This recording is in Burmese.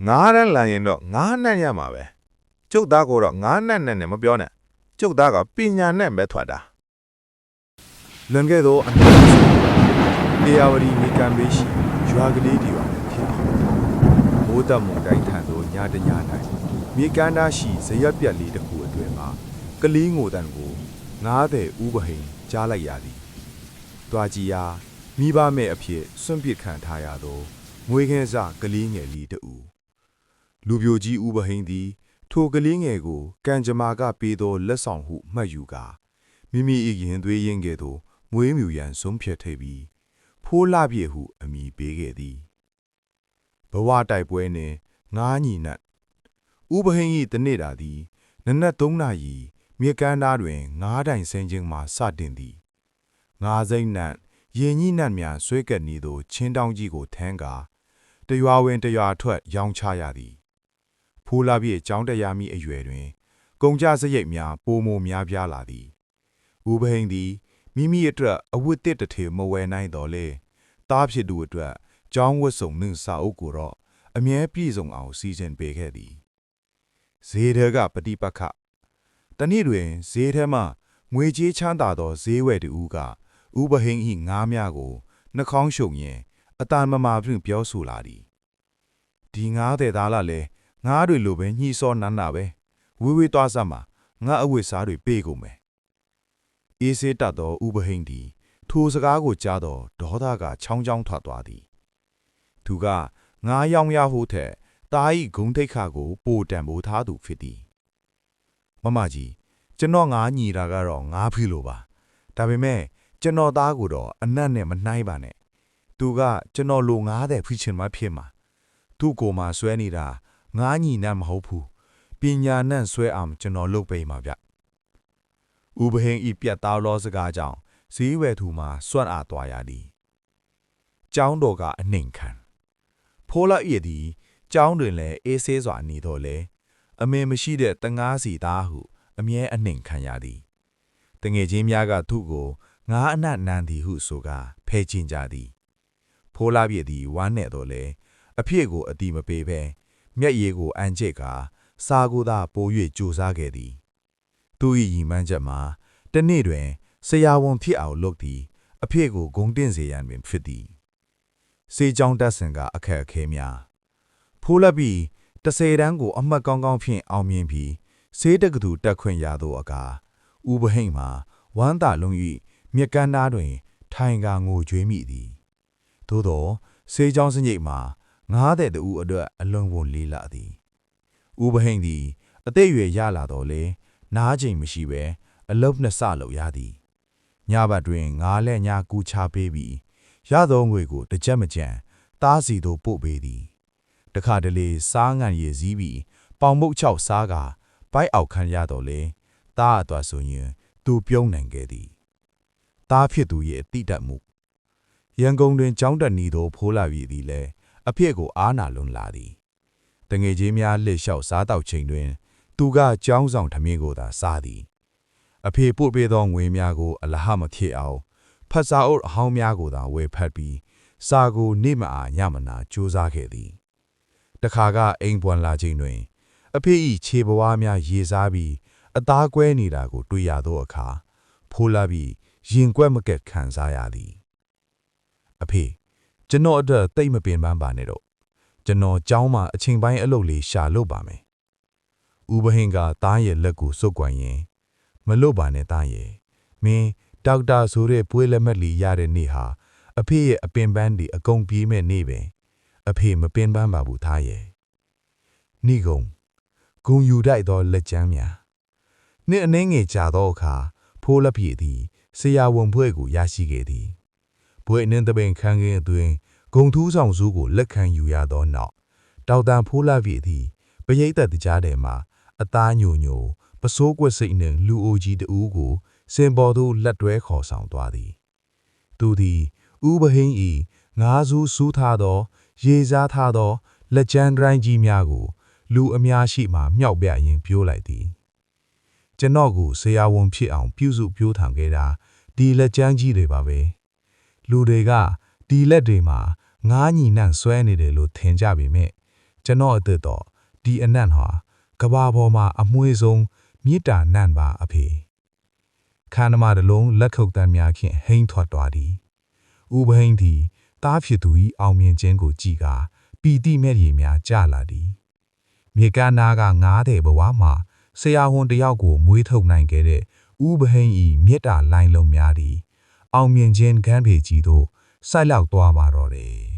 ငါးတန်းလန်ရင်တော့ငါးနတ်ရမှာပဲကျုပ်သားကိုတော့ငါးနတ်နဲ့မပြောနဲ့ကျုပ်သားကပညာနဲ့ပဲထွက်တာလွန်ခဲ့သောအနှစ်20အေယာဝတီမြေကမ်းဘေးရှိရွာကလေးတွေပါဖြစ်သည်မိုးတက်မုန်တိုင်းထန်သောညတည၌မြေကမ်းသားရှိဇရက်ပြက်လေးတစ်ခုအတွင်မှာကလေးငိုတန်ကို90ဦးပဟိန်ကြားလိုက်ရသည်တွားကြည်ရာမိဘမဲ့အဖြစ်စွန့်ပစ်ခံထားရသောမွေးခင်းစကလေးငယ်လေးတူလူပြိုကြီးဦးပဟိန်သည်ထိုကလေးငယ်ကိုကံကြမ္မာကပေးသောလက်ဆောင်ဟုမှတ်ယူကာမိမိ၏ရင်သွေးရင်းကဲ့သို့မွေးမြူရန်ဆုံးဖြတ်ထိပ်ပြီးဖိုးလှပြည့်ဟုအမည်ပေးခဲ့သည်ဘဝတိုက်ပွဲနှင့်ငားညီနတ်ဥပဟိန်၏တနေ့တာသည်နနက်3နာရီမြေကမ်းသားတွင်ငားတိုင်ဆင်းခြင်းမှစတင်သည်ငားစိမ့်နတ်ရင်ကြီးနတ်များဆွဲကပ်နေသောချင်းတောင်းကြီးကိုထမ်းကာတရွာဝင်တရွာထွက်ရောင်းချရသည်ဖိုးလှပြည့်ကျောင်းတရားမိအရွယ်တွင်ကုန်ကြစရိတ်များပိုမိုများပြားလာသည်ဥပဟိန်သည်မိမိအတွက်အဝတ်တစ်တစ်ထေမဝယ်နိုင်တော့လေတားဖြစ်သူအတွက်ကျောင်းဝတ်စုံနှင့်စာအုပ်ကိုတော့အမြဲပြည့်စုံအောင်စီစဉ်ပေးခဲ့သည်ဈေးထဲကပฏิပတ်ခတနေ့တွင်ဈေးထဲမှငွေကြေးချမ်းသာသောဈေးဝယ်တူကဥပဟိန်၏ငားများကိုနှာခေါင်းရှုံရင်အတန်မမာဖြင့်ပြောဆိုလာသည်ဒီငားတဲ့သားလာလေငားတွေလိုပဲညှိစောနန်းနာပဲဝေးဝေးသွားစမ်းမှာငါအဝတ်စားတွေပေးကုန်မယ်အေးဆေးတတ်သောဥပဟိန်သည်ထိုစကားကိုကြားတော့ဒေါသကချောင်းချောင်းထွက်သွားသည်သူကငားရောင်ရဟုထက်တား၏ဂုံထိတ်ခါကိုပိုတံပိုးထားသူဖြစ်သည်မမကြီးကျွန်တော်ငားညီတာကတော့ငားဖီလိုပါဒါပေမဲ့ကျွန်တော်သားကိုတော့အနတ်နဲ့မနှိုင်းပါနဲ့သူကကျွန်တော်လိုငားတဲ့ဖိချင်မှဖြစ်မှာသူ့ကိုယ်မှာဆွဲနေတာငားညီနတ်မဟုတ်ဘူးပညာနဲ့ဆွဲအောင်ကျွန်တော်လုပ်ပေးမှာဗျဥပဟိန်ဤပြတ်သားလောစကားကြောင့်ဈေးဝယ်သူမှာစွန့်အားသွားရသည်ကျောင်းတော်ကအနှိမ်ခံဖိုးလာရည်သည်ကျောင်းတွင်လည်းအေးဆေးစွာနေတော့လေအမေမရှိတဲ့တငားစီသားဟုအမြဲအနှိမ်ခံရသည်တငယ်ချင်းများကသူ့ကိုငားအနတ်နန်းသည်ဟုဆိုကာဖဲ့ချင်ကြသည်ဖိုးလာပြည့်သည်ဝမ်းနဲ့တော့လေအဖြစ်ကိုအတိမပေးဘဲမျက်ရည်ကိုအန်ကျစ်ကာစာကိုသာပို၍ကြိုစားခဲ့သည်သူ၏ရီမှန်းချက်မှာတနေ့တွင်ဆရာဝန်ဖြစ်အောင်လုပ်သည်အဖြစ်ကိုဂုံတင်စေရန်ပင်ဖြစ်သည်စေချောင်းတက်ဆင်ကအခက်အခဲများဖိုးလက်ပြီး30တန်းကိုအမှတ်ကောင်းကောင်းဖြင့်အောင်မြင်ပြီးဆေးတက္ကသိုလ်တက်ခွင့်ရသောအခါဥပဟိန်မှာဝမ်းသာလုံး၍မြက်ကန်းသားတွင်ထိုင်ကာငိုကြွေးမိသည်သို့သောဆေးချောင်းစရိတ်မှာ90တူအတွက်အလွန်ဝန်လေးလာသည်ဥပဟိန်သည်အသက်အရွယ်ရလာတော့လေနားချိန်မရှိဘဲအလုတ်နှစ်ဆလုပ်ရသည်ညဘက်တွင်ငားလက်ညာကူချပေးပြီးရသောငွေကိုတစ်ချက်မကြံသားစီသို့ပို့ပေးသည်တခါတလေစားငံရည်စည်းပြီးပေါင်မုတ်ချောက်စားကာပိုက်အောက်ခံရတော့လေသားအသွားဆိုရင်သူပြုံးနိုင်ခဲ့သည်သားဖြစ်သူရဲ့အတိတ်မှုရန်ကုန်တွင်ကျောင်းတက်နေသောဖိုးလာပြည်သည်လည်းအဖြစ်ကိုအားနာလွန်လာသည်တငယ်ချင်းများလှည့်လျှောက်စားတောက်ချိန်တွင်သူကကျောင်းဆောင်ထမင်းကိုသာစားသည်အဖေပို့ပေးသောငွေများကိုအလဟမဖြစ်အောင်ဖတ်စာအုပ်အဟောင်းများကိုသာဝယ်ဖတ်ပြီးစာကိုနေမအားညမနာကြိုးစားခဲ့သည်တခါကအိမ်ပွန်လာချိန်တွင်အဖေ၏ခြေပွားများရေစားပြီးအသားကွဲနေတာကိုတွေ့ရသောအခါဖိုးလာပြီးရင်ကွက်မကက်ခံစားရသည်အဖေကျွန်တော်အတွက်တိတ်မပင်ပန်းပါနဲ့တော့ကျွန်တော်ကျောင်းမှာအချိန်ပိုင်းအလုပ်လေးရှာလုပ်ပါမယ်ဥပဟိန်ကသားရဲ့လက်ကိုစုပ်ကွင်ရင်မလုပ်ပါနဲ့သားရဲ့မင်းဒေါက်တာဆိုတဲ့ပွေးလက်မှတ်လေးရတဲ့နေ့ဟာအဖေရဲ့အပင်ပန်းတွေအကုန်ပြေးမဲ့နေ့ပဲအဖေမပင်ပန်းပါဘူးသားရဲ့ဏိကုံဂုံယူတိုက်သောလက်ချမ်းများနှစ်အနှင်းငယ်ကြာသောအခါဖိုးလက်ပြည့်သည်ဆရာဝန်ဘွဲ့ကိုရရှိခဲ့သည်ဘွဲ့နှင်းတပင်ခန်းကင်းအတွင်းဂုံထူးဆောင်စုကိုလက်ခံယူရသောနောက်ဒေါက်တာဖိုးလက်ပြည့်သည်ပရိသတ်တကြားထဲမှာအသားညိုညိုပစိုးကွက်စိတ်နှင့်လူအိုကြီးတဦးကိုစင်ပေါ်သို့လက်တွဲခေါ်ဆောင်သွားသည်သူသည်ဥပဟိန်၏ငါးစုစူးထားသောရေစားထားသောလက်ချမ်းတိုင်းကြီးများကိုလူအများရှိမှမြောက်ပြရင်းပြိုးလိုက်သည်ကျွန်တော်ကိုဆရာဝန်ဖြစ်အောင်ပြုစုပြောထောင်ခဲ့တာဒီလက်ချမ်းကြီးတွေပါပဲလူတွေကဒီလက်တွေမှာငားညီနှံ့ဆွဲနေတယ်လို့ထင်ကြပေမဲ့ ကျွန်တော်အသက်တော့ဒီအနံ့ဟာကဘာပေါ်မှာအမွှေးဆုံးမြစ်တာနံ့ပါအဖေခန္ဓမာတလုံးလက်ခုပ်တန်းများဖြင့်ဟိမ့်ထွက်သွားသည်ဥပဟိန်သည်တားဖြစ်သူ၏အောင်မြင်ခြင်းကိုကြည်ကာပီတိမဲ့ရည်များကြလာသည်မြေကမ်းနာကငားတဲ့ဘဝမှာဆရာဝန်တယောက်ကိုမွေးထုတ်နိုင်ခဲ့တဲ့ဥပဟိန်၏မြစ်တာလိုင်းလုံးများသည်အောင်မြင်ခြင်းကမ်းပေကြီးသို့ဆိုက်လောက်သွားပါတော့တယ်